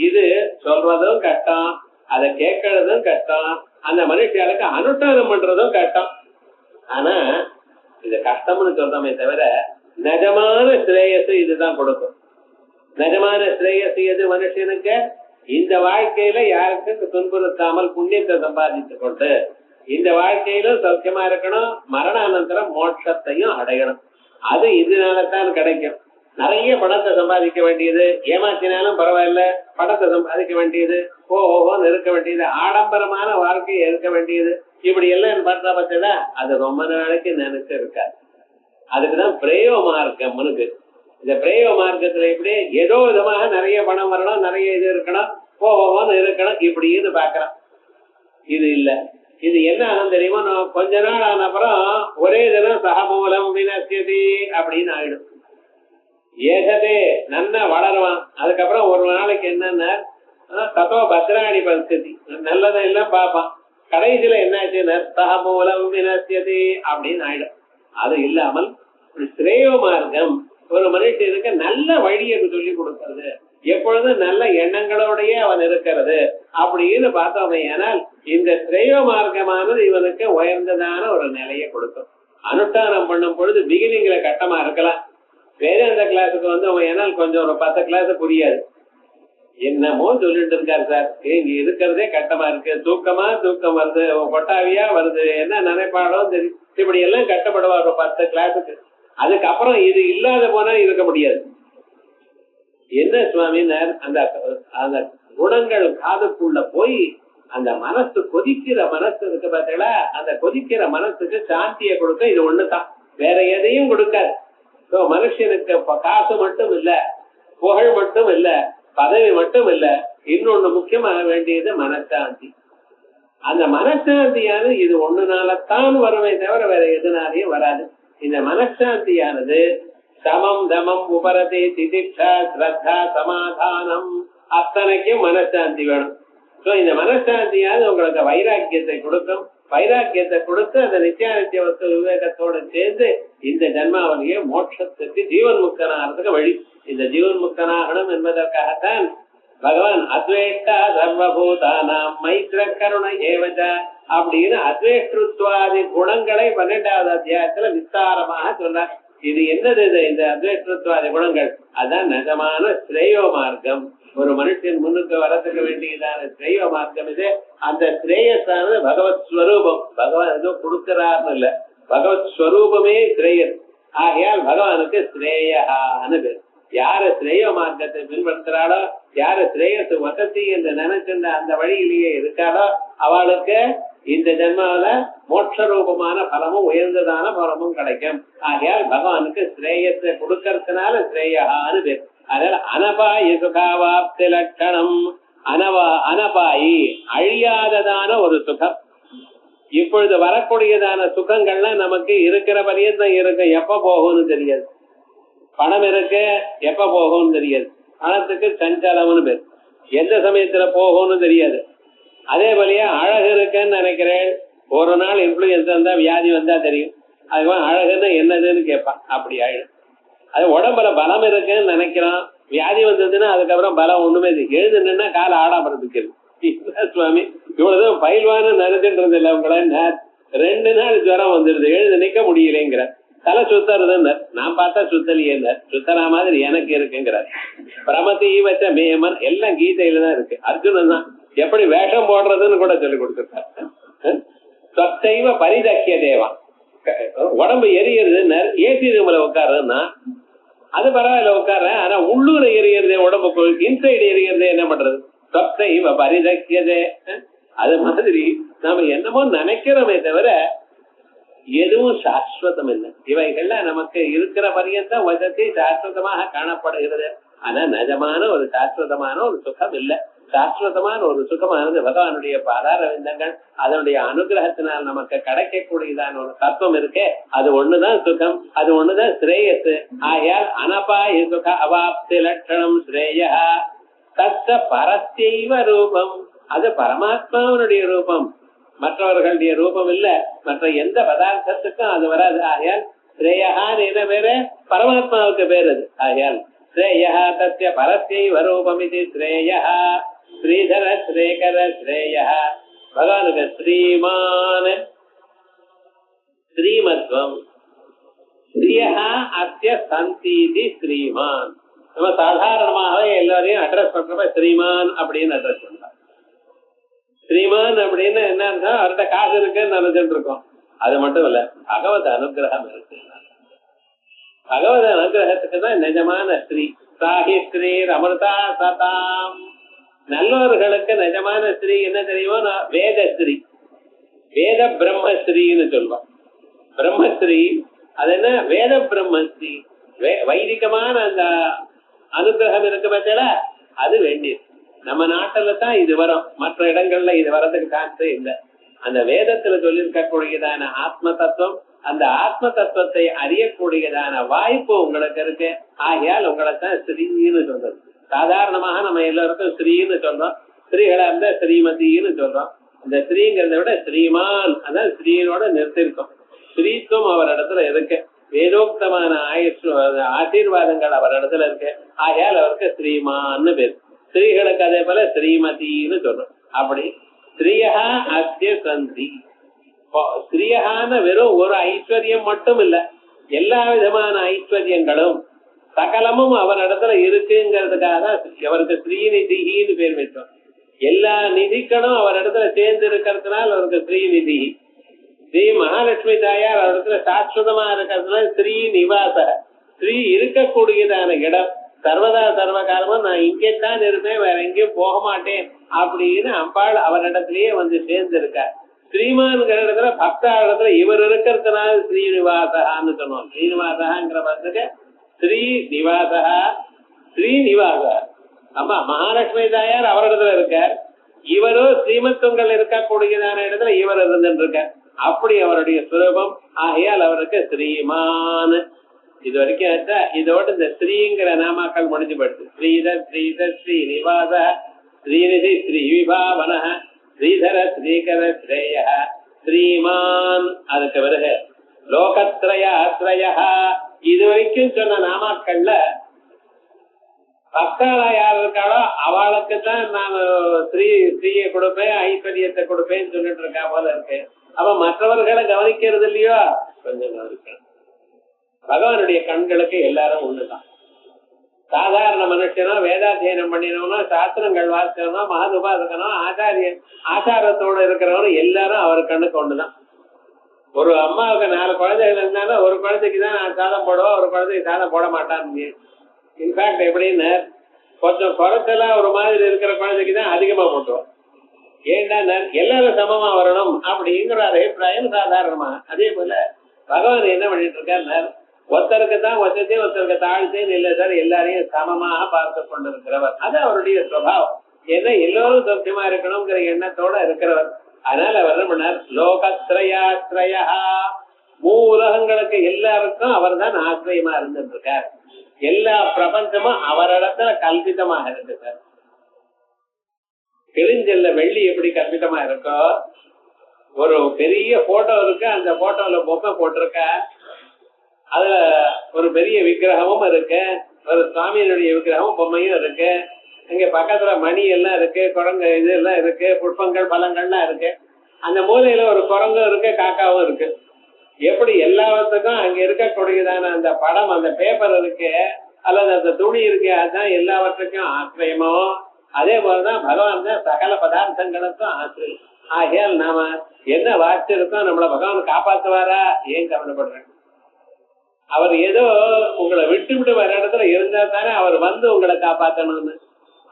இது சொல்றதும் கஷ்டம், அதை கேட்கறதும் கஷ்டம், அந்த மனுஷியாளுக்கு அனுஷ்டானம் பண்றதும் கஷ்டம். ஆனா இது கஷ்டம்னு சொல்றோமே தவிர நிஜமான ஸ்ரேயஸ் இதுதான் கொடுக்கும். நிஜமான ஸ்ரேயஸ் எது மனுஷனுக்கு இந்த வாழ்க்கையில யாருக்கும் துன்புறுத்தாமல் புண்ணியத்தை சம்பாதித்துக் கொண்டு இந்த வாழ்க்கையிலும் சௌக்கியமா இருக்கணும், மரணானந்தரம் மோட்சத்தையும் அடையணும். அது இதனாலதான் கிடைக்கும். நிறைய பணத்தை சம்பாதிக்க வேண்டியது, ஏமாத்தினாலும் பரவாயில்ல பணத்தை சம்பாதிக்க வேண்டியது, ஓஹோன்னு இருக்க வேண்டியது, ஆடம்பரமான வாழ்க்கையை இருக்க வேண்டியது, இப்படி எல்லாம் பண்ற பட்சத்துல அது ரொம்ப நாளைக்கு நினைச்சு இருக்காது. அதுக்குதான் பிரேயோ மார்க்கம்னு. இந்த பிரேயோ மார்க்கத்துல எப்படி ஏதோ விதமாக நிறைய பணம் வரணும், நிறைய இது இருக்கணும், ஓஹோன்னு இருக்கணும் இப்படின்னு பாக்குறோம். இது இல்ல. இது என்ன ஆகும் தெரியுமா, கொஞ்ச நாள் ஆன அப்புறம் ஒரே தினம் சகமூலம் வினசியதி அப்படின்னு ஆயிடும். ஏகதே நன்னா வளருவான். அதுக்கப்புறம் ஒரு நாளைக்கு என்னன்னா தத்தோ பத்ராணி பரிஸ்திதி நல்லதெல்லாம் பார்ப்பான். கடைசியில என்னாச்சுன்னா சகமூலம் வினசியதி அப்படின்னு ஆயிடும். அது இல்லாமல் ஸ்ரேயோ மார்க்கம் ஒரு மனுஷனுக்கு நல்ல வழியை சொல்லி கொடுக்கிறது, எப்பொழுதும் நல்ல எண்ணங்களோடய அவன் இருக்கிறது அப்படின்னு பார்த்தோமே. ஆனால் இந்த ஸ்ரேயோ மார்க்கமானது இவனுக்கு உயர்ந்ததான ஒரு நிலையை கொடுக்கும். அனுஷ்டானம் பண்ணும் பொழுது பிகினிங்ல கட்டமா இருக்கலாம். வேதாந்த கிளாஸுக்கு வந்து அவன் ஏனால் கொஞ்சம் ஒரு 10 கிளாஸ் புரியாது, என்னமோ சொல்லிட்டு இருக்காரு சார், இங்க இருக்கிறதே கட்டமா இருக்கு, தூக்கம் வருது, கொட்டாவியா வருது, என்ன நினைப்பாடோ தெரியும், இப்படி எல்லாம் கட்டப்படுவார் 10 கிளாஸுக்கு. அதுக்கப்புறம் இது இல்லாத போனா இருக்க முடியாது. என்ன சுவாமினார், அந்த குணங்கள் காதுக்குள்ள போய் அந்த மனசு கொதிக்கிற மனசு இருக்கு பார்த்தீங்களா, அந்த கொதிக்கிற மனசுக்கு சாந்தியை கொடுக்க இது ஒண்ணுதான், வேற எதையும் கொடுக்காது. மனுஷனுக்கு காசு மட்டும் இல்ல, புகழ் மட்டும் இல்ல, பதவி மட்டும் இல்ல, இன்னொன்னு முக்கியமாக வேண்டியது மனசாந்தி. அந்த மனசாந்தியானது இது ஒண்ணுனாலத்தான் வருமே தவிர வேற எதுனாலையும் வராது. இந்த மனசாந்தியானது சமம் தமம் உபரதி திதிக்ஷா ஸ்ரத்தா சமாதானம் அத்தனைக்கும் மனசாந்தி வேணும். இந்த மனசாந்தியானது உங்களுக்கு வைராக்கியத்தை கொடுக்கும். வைராக்கியத்தை கொடுத்து அந்த நித்தியானித்திய வஸ்து விவேகத்தோடு சேர்ந்து இந்த ஜன்மாவளியை மோட்சத்துக்கு ஜீவன் முக்தனாகிறதுக்கு வழி. இந்த ஜீவன் முக்தனாகணும் என்பதற்காகத்தான் பகவான் அத்வேஷ்டா சர்வபூதானாம் மைத்ர கருணை ஏவஜ அப்படின்னு அத்வேஷ்டுத்வாதி குணங்களை 12வது அத்தியாயத்துல விஸ்தாரமாக சொன்னார். இது என்னது, இந்த அத்வேஷ்டுத்வாதி குணங்கள் அதான் நிஜமான ஸ்ரேயோ மார்க்கம். ஒரு மனுஷன் முன்னுக்கு வரத்துக்க வேண்டியதான ஸ்ரேயோ மார்க்கம் இது. அந்த ஸ்ரேயஸானது பகவத் ஸ்வரூபம். பகவான் ஏதோ கொடுக்கிறார்னு இல்ல, பகவத் ஸ்வரூபமே ஸ்ரேயஸ். ஆகையால் பகவானுக்கு ஸ்ரேயான்னு பேர். யாரு ஸ்ரேயோ மார்க்கத்தை பின்பற்றுறாளோ, யாரு ஸ்ரேயஸ் வசதி என்று நினைச்சிருந்த அந்த வழியிலேயே இருக்காளோ அவளுக்கு இந்த ஜென்மாவில மோட்ச ரூபமான பலமும் உயர்ந்ததான பலமும் கிடைக்கும். ஆகையால் பகவானுக்கு ஸ்ரேயத்தை கொடுக்கறதுனால ஸ்ரேயான்னு பேர். அதனால அனபாயி சுகாவாப்தி லட்சணம். அனபாயி அழியாததான ஒரு சுகம். இப்பொழுது வரக்கூடியதான சுகங்கள்லாம் நமக்கு இருக்கிற பரியந்தான் இருக்கு, எப்ப போகும்னு தெரியாது. பணம் இருக்கு, எப்ப போகும்னு தெரியாது. பணத்துக்கு சஞ்சலம்னு பேர், எந்த சமயத்துல போகும்னு தெரியாது. அதே போலயே அழகு இருக்குன்னு நினைக்கிறேன், ஒரு நாள் இன்ஃபுளுயன்ஸ் வந்தா வியாதி வந்தா தெரியும். அதுக்கு அழகுன்னு என்னதுன்னு கேட்பான், அப்படி ஆயிடும். அது உடம்புல பலம் இருக்குன்னு நினைக்கிறான், வியாதி வந்ததுன்னா அதுக்கப்புறம் பலம் ஒண்ணுமே எழுது நின்னா கால ஆடாமறதுக்கு சுவாமி இவ்வளவுதான் பயில்வான்னு நினைச்சுட்டு இருந்தில்ல உங்களை, 2 நாள் ஜுரம் வந்துருது, எழுது நிக்க முடியலைங்கிற, தலை சுத்தறதுன்னு நான் பார்த்தா சுத்தலையே, சுத்தரா மாதிரி எனக்கு இருக்குங்கிறார். பிரமதி வச்ச மேமன் எல்லாம் கீதையில தான் இருக்கு. அர்ஜுனன் தான் எப்படி வேஷம் போடுறதுன்னு கூட சொல்லி கொடுத்துருக்காரு. சொத்தைவ பரிதக்கிய தேவா, உடம்பு எரியுது, ஏசி ரூம்ல உட்காருன்னா அது பரவாயில்ல உட்கார்றேன். ஆனா உள்ளூர எரியறதே, உடம்புக்குள் இன்சைடு எரியறதே என்ன பண்றது? சொத்தை பரிதக்கியதே. அது மாதிரி நாம என்னமோ நினைக்கிறோமே தவிர எதுவும் சாஸ்வதம் இல்லை. இவைகள்லாம் நமக்கு இருக்கிற பரியந்த வசதி சாஸ்வதமாக காணப்படுகிறது. ஆனா நிஜமான ஒரு சாஸ்வதமான ஒரு சுகம் இல்லை. சாஸ்வதமான ஒரு சுகமானது பகவானுடைய பாதார விந்தங்கள், அதனுடைய அனுகிரகத்தினால் நமக்கு கிடைக்கக்கூடியதான ஒரு தத்துவம் இருக்கே, அது ஒண்ணுதான் சுகம், அது ஒண்ணுதான் ஸ்ரேயஸ். ஆயால் அனபாய சுக அவாப்தி லட்சணம் ஸ்ரேயா தத்த பரத்தைவ ரூபம். அது பரமாத்மாவனுடைய ரூபம், மற்றவர்களுடைய ரூபம் இல்ல. மற்ற எந்த பதார்த்தத்துக்கும் அது வராது. ஆகையால் ஸ்ரேயான்னு என்ன பேரு? பரமாத்மாவுக்கு பேர் அது. ஆகையால் ஸ்ரேயா தஸ்ய பரத்தைவ ரூபம் இது ஸ்ரேயா. ஸ்ரீதர ஸ்ரேகர ஸ்ரேயா. பகவானுக்கு ஸ்ரீமான் ஸ்ரீமத்வம். ஸ்ரீயா அஸ்ய சந்தீதி ஸ்ரீமான். நம்ம சாதாரணமாகவே எல்லாரையும் அட்ரஸ் பண்றப்ப ஸ்ரீமான் அப்படின்னு அட்ரஸ் பண்றோம். ஸ்ரீமான் அப்படின்னு என்ன அர்த்தம்? அவர்கிட்ட காசு இருக்குன்னு நினைச்சுட்டு இருக்கோம். அது மட்டும் இல்ல, பகவத் அனுகிரகம் இருக்கு. பகவத் அனுகிரகத்துக்கு தான் நிஜமான ஸ்ரீ. சாஹி ஸ்ரீ அமிர்தா சதாம். நல்லவர்களுக்கு நிஜமான ஸ்ரீ என்ன தெரியுமோ? வேதஸ்ரீ, வேத பிரம்மஸ்ரீன்னு சொல்லுவான். பிரம்மஸ்ரீ அது என்ன? வேத பிரம்மஸ்ரீ. வைதிகமான அந்த அனுகிரகம் இருக்கு பார்த்தீங்களா, அது வேண்டியது. நம்ம நாட்டுல தான் இது வரும், மற்ற இடங்கள்ல இது வரதுக்கு சான்ஸே இல்லை. அந்த வேதத்துல சொல்லியிருக்கக்கூடியதான ஆத்ம தத்துவம், அந்த ஆத்ம தத்துவத்தை அறியக்கூடியதான வாய்ப்பு உங்களுக்கு இருக்கு. ஆகையால் உங்களை தான் ஸ்ரீன்னு சொல்றது. சாதாரணமாக நம்ம எல்லாருக்கும் ஸ்ரீன்னு சொல்றோம். ஸ்ரீகளா இருந்தா ஸ்ரீமதினு சொல்றோம். இந்த ஸ்ரீங்கிறத விட ஸ்ரீமான், அதான் ஸ்ரீனோட நிறுத்திருக்கோம். ஸ்ரீத்துவம் அவர் இடத்துல இருக்கு. வேதோக்தமான ஆசீர்வாதங்கள் அவர் இடத்துல இருக்கு. ஆகையால் அவருக்கு ஸ்ரீமான்னு பேர். ஸ்ரீகளுக்கு அதே போல ஸ்ரீமதினு சொல்றோம். அப்படி ஸ்ரீயா அஸ்ய சந்தி. ஸ்ரீயான வெறும் ஒரு ஐஸ்வர்யம் மட்டும் இல்ல, எல்லா விதமான ஐஸ்வர்யங்களும் சகலமும் அவர் இடத்துல இருக்குங்கிறதுக்காக அவருக்கு ஸ்ரீநிதின்னு பேர் வச்சோம். எல்லா நிதிகளும் அவர் இடத்துல சேர்ந்து இருக்கிறதுனால அவருக்கு ஸ்ரீநிதி. ஸ்ரீ மகாலட்சுமி தாயார் அவர் இடத்துல சாஸ்வதமா இருக்கிறதுனால ஸ்ரீநிவாச. ஸ்ரீ இருக்கக்கூடியதான இடம். சர்வதா சர்வகாலமும் நான் இங்கேத்தான் இருப்பேன், வேற எங்கேயும் போக மாட்டேன் அப்படின்னு அம்பாள் அவரிடத்திலேயே வந்து சேர்ந்து இருக்கார். ஸ்ரீமான்கிற இடத்துல பக்தா இடத்துல இவர் இருக்கிறதுனால ஸ்ரீனிவாசான்னு சொன்னோம். ஸ்ரீனிவாசாங்கிற பதத்துக்கு ஸ்ரீநிவாசா, ஸ்ரீநிவாசா. ஆமா, மகாலட்சுமி தாயார் அவரிடத்துல இருக்கார், இவரோ ஸ்ரீமத்துவங்கள் இருக்கக்கூடியதான இடத்துல இவர் இருந்துட்டு இருக்கார். அப்படி அவருடைய சுரூபம். ஆகையால் அவருக்கு ஸ்ரீமான். இது வரைக்கும் இதோட இந்த ஸ்ரீங்கிற நாமாக்கள் முடிஞ்சு போயிடுது. ஸ்ரீதர், ஸ்ரீதர், ஸ்ரீநிவாச, ஸ்ரீநிதி, ஸ்ரீ விபாவன, ஸ்ரீதர, ஸ்ரீகர, ஸ்ரேய, ஸ்ரீமான். அதுக்கு பிறகு லோகத்ரயாஸ்ரய. இது வரைக்கும் சொன்ன நாமாக்கள்ல பக்தாளா யார் இருக்காளோ அவளுக்கு தான் நான் ஸ்ரீயை கொடுப்பேன், ஐஸ்வர்யத்தை கொடுப்பேன்னு சொல்லிட்டு இருக்கா போல இருக்கு. அப்ப மற்றவர்களை கவனிக்கிறது இல்லையோ, கொஞ்சம் கவனிக்கணும். பகவானுடைய கண்களுக்கு எல்லாரும் ஒண்ணுதான். சாதாரண மனுஷனோ, வேதாத்தியனம் பண்ணினவனோ, சாஸ்திரங்கள் வாசிக்கணும்னோ, மகதுபாசகனோ, ஆச்சாரத்தோடு இருக்கிறவனும் எல்லாரும் அவர் கண்ணுக்கு ஒண்ணுதான். ஒரு அம்மாவுக்கு 4 குழந்தைகள் இருந்தாலும் ஒரு குழந்தைக்கு தான் சாதம் போடுவோம், ஒரு குழந்தைக்கு சாதம் போட மாட்டான்னு. இன்ஃபேக்ட் எப்படின்னு கொஞ்சம் குறைச்சலா ஒரு மாதிரி இருக்கிற குழந்தைக்கு தான் அதிகமா போட்டுவோம். ஏண்டா எல்லாரும் சமமா வரணும் அப்படிங்கிற அபிப்பிராயம் சாதாரணமா. அதே போல பகவான் என்ன பண்ணிட்டு இருக்காரு, ஒருத்தருக்கு தான் வசதி ஒருத்தருக்கு தாழ்த்தேன்னு இல்லை சார், எல்லாரையும் சமமாக பார்த்து கொண்டிருக்கிறவர். அது அவருடைய சுபாவம். ஏன்னா எல்லோரும் சௌக்கியமா இருக்கணுங்கிற எண்ணத்தோட இருக்கிறவர். அதனால அவர் என்ன பண்ணார், லோகத்ரயாஸ்ரயா, உலகங்களுக்கு எல்லாருக்கும் அவர் தான் ஆசிரியமா இருந்துட்டு இருக்கார். எல்லா பிரபஞ்சமும் அவரிடத்துல கல்பிதமாக இருக்கு சார். கிழிஞ்சல்ல வெள்ளி எப்படி கல்பிதமா இருக்கோ, ஒரு பெரிய போட்டோ இருக்கு, அந்த போட்டோல பொம்மை போட்டிருக்க, அதுல ஒரு பெரிய விக்கிரகமும் இருக்கு, ஒரு சுவாமியினுடைய விக்கிரகமும் பொம்மையும் இருக்கு, இங்க பக்கத்துல மணி எல்லாம் இருக்கு, குரங்கு இது எல்லாம் இருக்கு, புஷ்பங்கள் பழங்கள்லாம் இருக்கு, அந்த மூலையில ஒரு குரங்கும் இருக்கு, காக்காவும் இருக்கு. எப்படி எல்லாத்துக்கும் அங்க இருக்கக்கூடியதான அந்த படம், அந்த பேப்பர் இருக்கு அல்லது அந்த துணி இருக்கு, அதுதான் எல்லாவற்றுக்கும் ஆசிரியமோ, அதே போலதான் பகவான் தான் சகல பதார்த்தங்களுக்கும் ஆசிரியம். ஆகையால் நாம என்ன வாசிச்சிருக்கோம், நம்மள பகவான் காப்பாத்துவாரா, ஏன் கவலைப்படுறேன்? அவர் ஏதோ உங்களை விட்டு விட்டு வர இடத்துல இருந்தா தானே அவர் வந்து உங்களை காப்பாற்றணும்னு.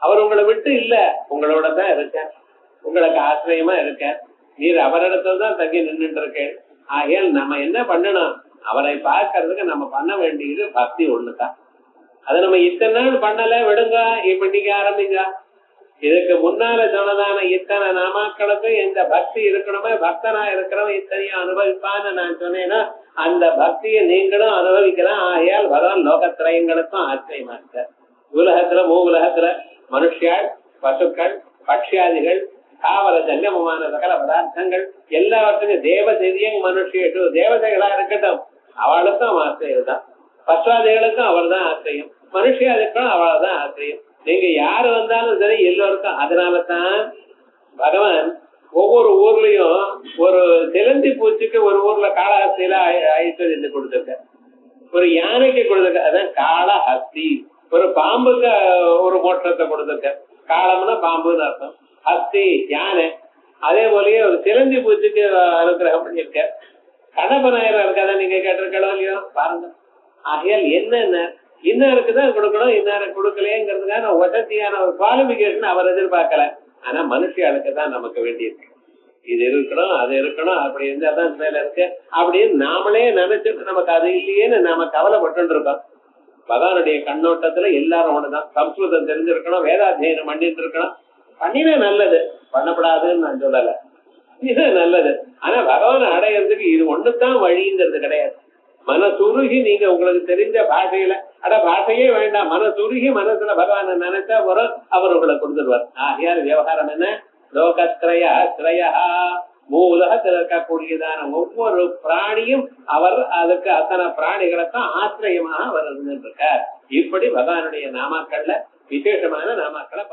அவர் உங்களை விட்டு இல்ல, உங்களோட தான் இருக்கார், உங்களுக்கு ஆசிரியமா இருக்கார். நீர் அவரிடத்துல தான் தங்கி நின்றுட்டு இருக்கேன். ஆகையால் நம்ம என்ன பண்ணணும், அவரை பார்க்கறதுக்கு நம்ம பண்ண வேண்டியது பக்தி ஒண்ணுதான். அதை நம்ம இத்தனை நாள் பண்ணல, விடுங்க, இப்ப நீங்க ஆரம்பிங்க. இதுக்கு முன்னால சொன்னதான இத்தனை நாமாக்களுக்கு இந்த பக்தி இருக்கணுமே, பக்தனா இருக்கிறவன் இத்தனையும் அனுபவிப்பான்னு நான் சொன்னேன்னா அந்த பக்தியை நீங்களும் அனுபவிக்கலாம். ஆகையால் பகவான் லோகத்திரயங்களுக்கும் ஆச்சரியமா இருக்க. உலகத்துல உலகத்துல மனுஷியாள், பசுக்கள், பட்சியாதிகள், தாவர ஜங்கமமான சகல பதார்த்தங்கள் எல்லாவற்றுக்கும் தேவதையும் மனுஷியு தேவதைகளா இருக்கட்டும், அவளுக்கும் ஆசிரியம் தான். பசுவாதிகளுக்கும் அவள் தான் ஆசிரியம், மனுஷியாதிக்கும் அவள் தான் ஆசிரியம். நீங்க யாரு வந்தாலும் சரி எல்லோருக்கும். அதனாலதான் பகவான் ஒவ்வொரு ஊர்லயும் ஒரு சிலந்தி பூச்சிக்கு ஒரு ஊர்ல காளஹஸ்தியில ஐஸ்வர்யத்தை கொடுத்திருக்க, ஒரு யானைக்கு கொடுத்திருக்க, அதான் காளஹஸ்தி. ஒரு பாம்புக்கு ஒரு மோட்சத்தை கொடுத்திருக்க. காளம்னா பாம்புன்னு அர்த்தம், ஹஸ்தி யானை. அதே போலயே ஒரு சிலந்தி பூச்சிக்கு அனுகிரகம் பண்ணியிருக்க. கடப்பநாயரம் இருக்காதான் நீங்க கேட்டிருக்கோ இல்லையோ பாருங்க. ஆகையால் என்னென்ன இன்னாருக்குதான் கொடுக்கணும், இன்னாரு கொடுக்கலையேங்கிறதுக்கான வசதியான ஒரு குவாலிபிகேஷன் அவர் எதிர்பார்க்கல. ஆனா மனுஷியாளுக்கு தான் நமக்கு வேண்டியிருக்கு. இது இருக்கணும், அது இருக்கணும், அப்படி இருந்தாதான் மேல இருக்கு அப்படின்னு நாமளே நினைச்சிட்டு நமக்கு அது இல்லையேன்னு நாம கவலைப்பட்டு இருக்கோம். பகவானுடைய கண்ணோட்டத்துல எல்லாரும் ஒண்ணுதான். சம்ஸ்கிருதம் தெரிஞ்சிருக்கணும், வேதாத்தியனம் பண்ணிட்டு இருக்கணும். பண்ணினா நல்லது, பண்ணப்படாதுன்னு நான் சொல்லல, இது நல்லது. ஆனா பகவானை அடையிறதுக்கு இது ஒண்ணுதான் வழிங்கிறது கிடையாது. மனசுருகி நீங்க உங்களுக்கு தெரிஞ்ச பாஷையில பாஷையே வேண்டாம், மனசுருகி மனசுல பகவானை நினைச்சா வரும், அவர் உங்களை கொடுத்துருவார். ஆகையால் விவகாரம் என்ன, லோகத்ரயா மூலகத்தில் இருக்கக்கூடியதான ஒவ்வொரு பிராணியும் அவர் அதுக்கு அத்தனை பிராணிகளுக்கும் ஆசிரியமாக அவர் இருந்துட்டு இருக்கார். இப்படி பகவானுடைய நாமாக்கள்ல விசேஷமான நாமாக்களை